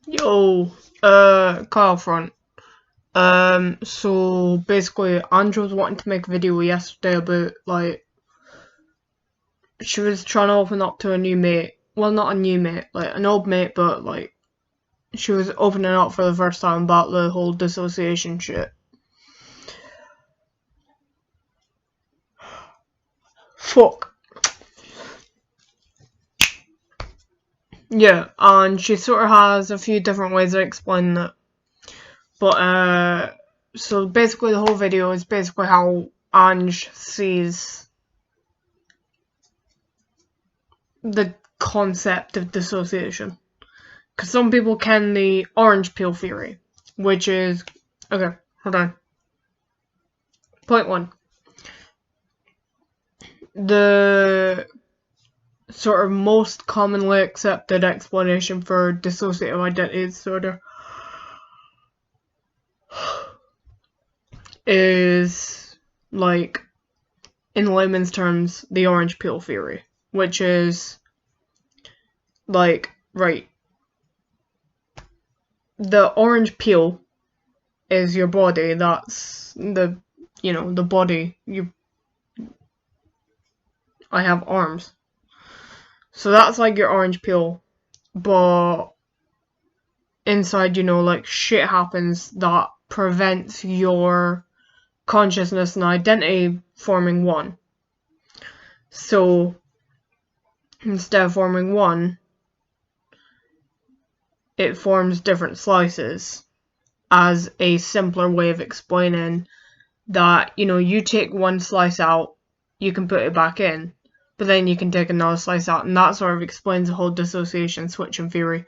Yo, Kyle Front. So basically, Andrew was wanting to make a video yesterday about, like, she was trying to open up to a new mate. Well, not a new mate, like, an old mate, but, like, she was opening up for the first time about the whole dissociation shit. Fuck. Yeah, and she sort of has a few different ways of explaining it. But, so basically the whole video is basically how Ange sees the concept of dissociation. Because some people ken the orange peel theory, which is... Okay, hold on. Point 1. The sort of most commonly accepted explanation for dissociative identity disorder is, like, in layman's terms, the orange peel theory, which is, like, right, the orange peel is your body. That's the, the body. I have arms. So that's like your orange peel. But inside, like, shit happens that prevents your consciousness and identity forming one. So instead of forming one, it forms different slices as a simpler way of explaining that, you take one slice out, you can put it back in, but then you can take another slice out, and that sort of explains the whole dissociation switching theory.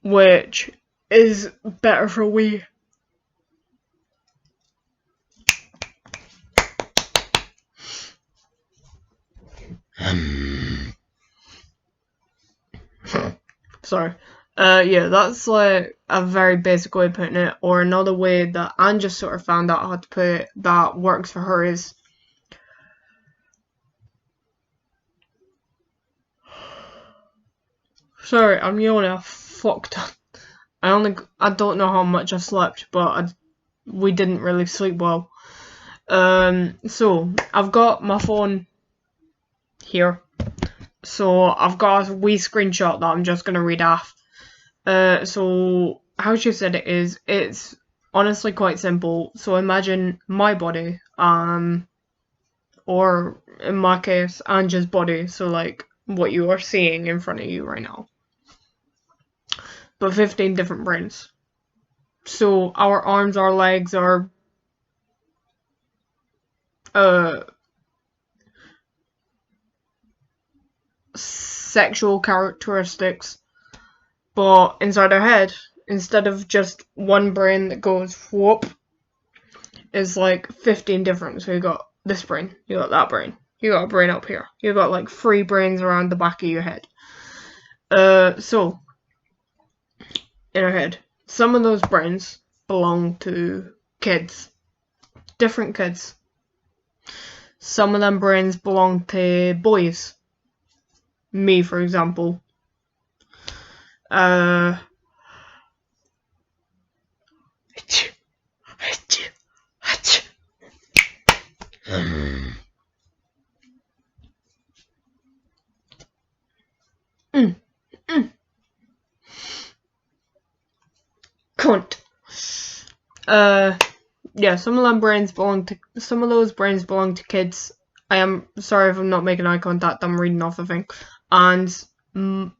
Which is better for we. Sorry. Yeah, that's like a very basic way of putting it. Or another way that Anne just sort of found out how to put it that works for her is... Sorry, I'm yawning. I fucked up. I don't know how much I slept, but we didn't really sleep well. So I've got my phone here. So I've got a wee screenshot that I'm just gonna read off. So how she said it is, it's honestly quite simple. So imagine my body, or in my case, Anja's body. So like what you are seeing in front of you right now. But 15 different brains. So our arms, our legs, our sexual characteristics, but inside our head, instead of just one brain that goes whoop, is like 15 different. So you got this brain, you got that brain, you got a brain up here, you got like 3 brains around the back of your head. So in our head, some of those brains belong to kids, different kids. Some of them brains belong to boys. Me, for example. Cunt. Yeah, some of those brains belong to kids. I am sorry if I'm not making eye contact, I'm reading off the thing. And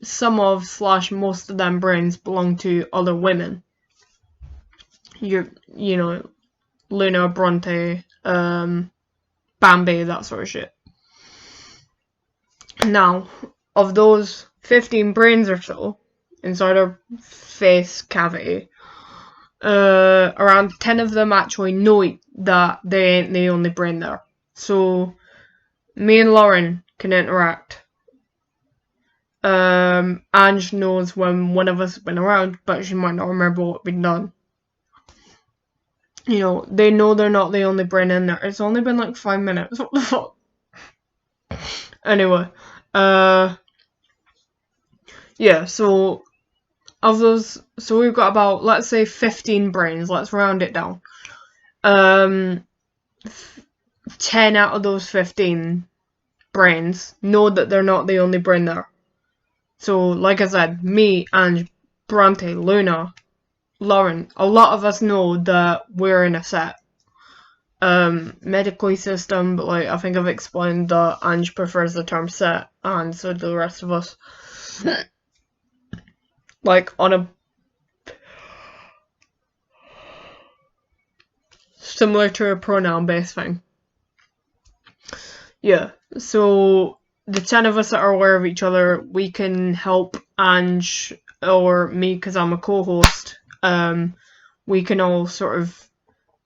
some of / most of them brains belong to other women. You know, Luna, Bronte, Bambi, that sort of shit. Now, of those 15 brains or so inside our face cavity, around 10 of them actually know that they ain't the only brain there. So me and Lauren can interact. Ange knows when one of us has been around, but she might not remember what we've done. They know they're not the only brain in there. It's only been like 5 minutes. What the fuck? Anyway, Yeah, so of those, so we've got about, let's say, 15 brains. Let's round it down. 10 out of those 15 brains know that they're not the only brain there. So, like I said, me, Ange, Bronte, Luna, Lauren, a lot of us know that we're in a set. Medically system, but like I think I've explained that Ange prefers the term set, and so do the rest of us. Like on a similar to a pronoun based thing. Yeah, so the 10 of us that are aware of each other, we can help Ange or me because I'm a co-host. We can all sort of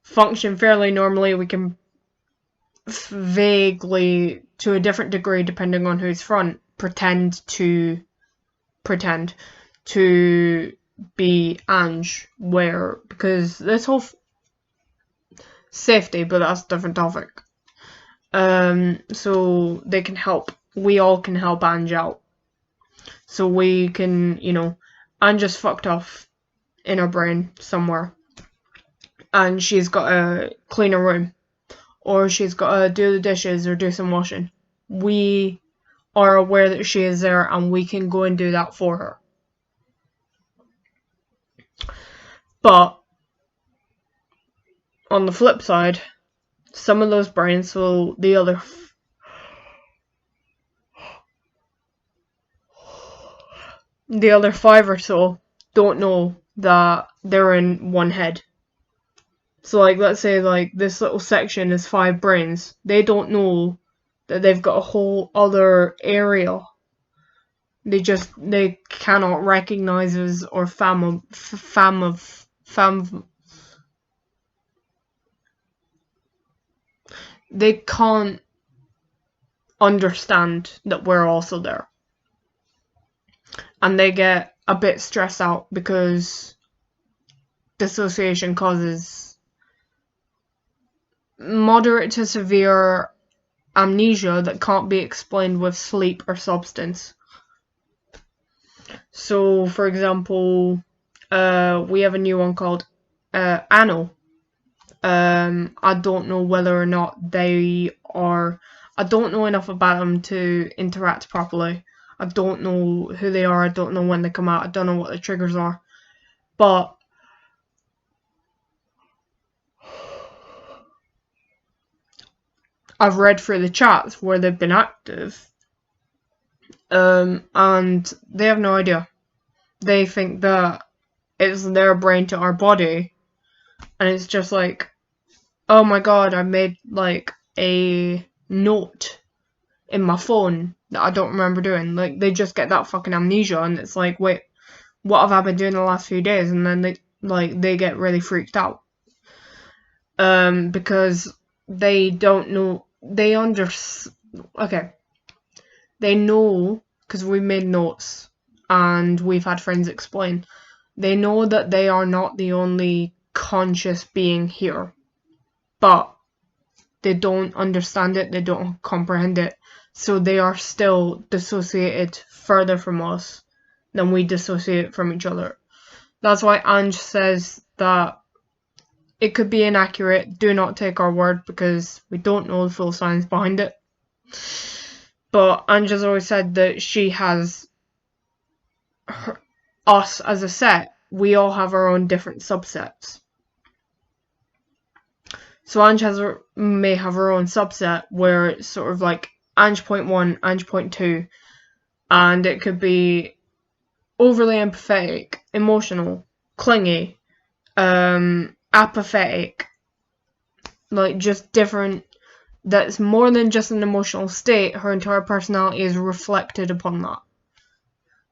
function fairly normally. We can vaguely, to a different degree depending on who's front, pretend to be Ange, where, because this whole safety, but that's a different topic. So they can help, we all can help Ange out. So we can, Ange just fucked off in her brain somewhere, and she's got to clean her room, or she's got to do the dishes or do some washing. We are aware that she is there, and we can go and do that for her. But on the flip side, some of those brains, so the other five or so, don't know that they're in one head. So like, let's say like this little section is 5 brains. They don't know that they've got a whole other area. They cannot recognize us or they can't understand that we're also there. And they get a bit stressed out because dissociation causes moderate to severe amnesia that can't be explained with sleep or substance. So, for example, we have a new one called Anno. I don't know whether or not I don't know enough about them to interact properly. I don't know who they are, I don't know when they come out, I don't know what the triggers are. But I've read through the chats where they've been active, and they have no idea. They think that it's their brain to our body, and it's just like, oh my god, I made like a note in my phone that I don't remember doing. Like, they just get that fucking amnesia, and it's like, wait, what have I been doing the last few days? And then they get really freaked out, because they don't know. They know, because we made notes and we've had friends explain. They know that they are not the only conscious being here, but they don't understand it, they don't comprehend it, so they are still dissociated further from us than we dissociate from each other. That's why Ange says that it could be inaccurate, do not take our word, because we don't know the full science behind it. But Ange has always said that she has us as a set, we all have our own different subsets. So Ange may have her own subset where it's sort of like Ange point 1, Ange point 2, and it could be overly empathetic, emotional, clingy, apathetic, like just different. That's more than just an emotional state. Her entire personality is reflected upon that.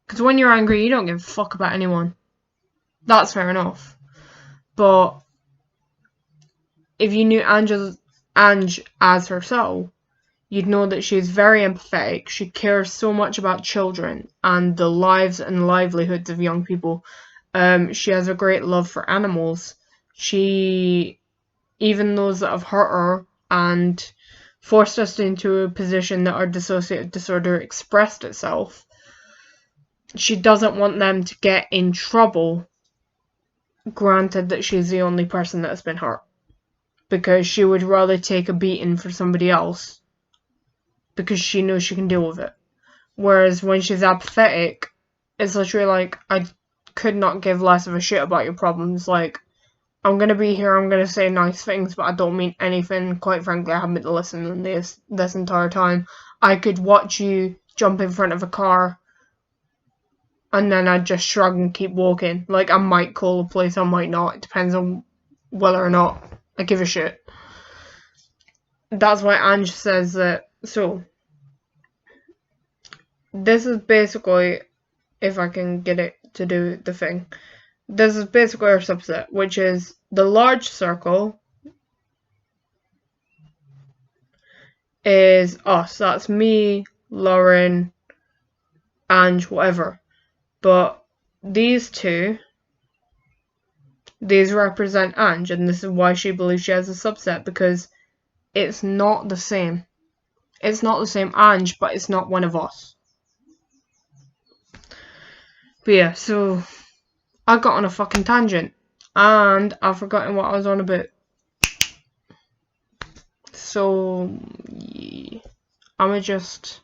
Because when you're angry, you don't give a fuck about anyone. That's fair enough. But if you knew Ange as herself, you'd know that she's very empathetic. She cares so much about children and the lives and livelihoods of young people. She has a great love for animals. Even those that have hurt her and forced us into a position that our dissociative disorder expressed itself, she doesn't want them to get in trouble, granted that she's the only person that has been hurt. Because she would rather take a beating for somebody else because she knows she can deal with it. Whereas when she's apathetic, it's literally like, I could not give less of a shit about your problems. Like, I'm gonna be here, I'm gonna say nice things, but I don't mean anything. Quite frankly, I haven't been listening this entire time. I could watch you jump in front of a car, and then I'd just shrug and keep walking. Like, I might call the police, I might not. It depends on whether or not I give a shit. That's why Ange says that. So, this is basically, if I can get it to do the thing, this is basically our subset, which is the large circle is us. That's me, Lauren, Ange, whatever. But these two, these represent Ange, and this is why she believes she has a subset, because it's not the same. It's not the same Ange, but it's not one of us. But yeah, so I got on a fucking tangent, and I've forgotten what I was on about. So, yeah, I'ma just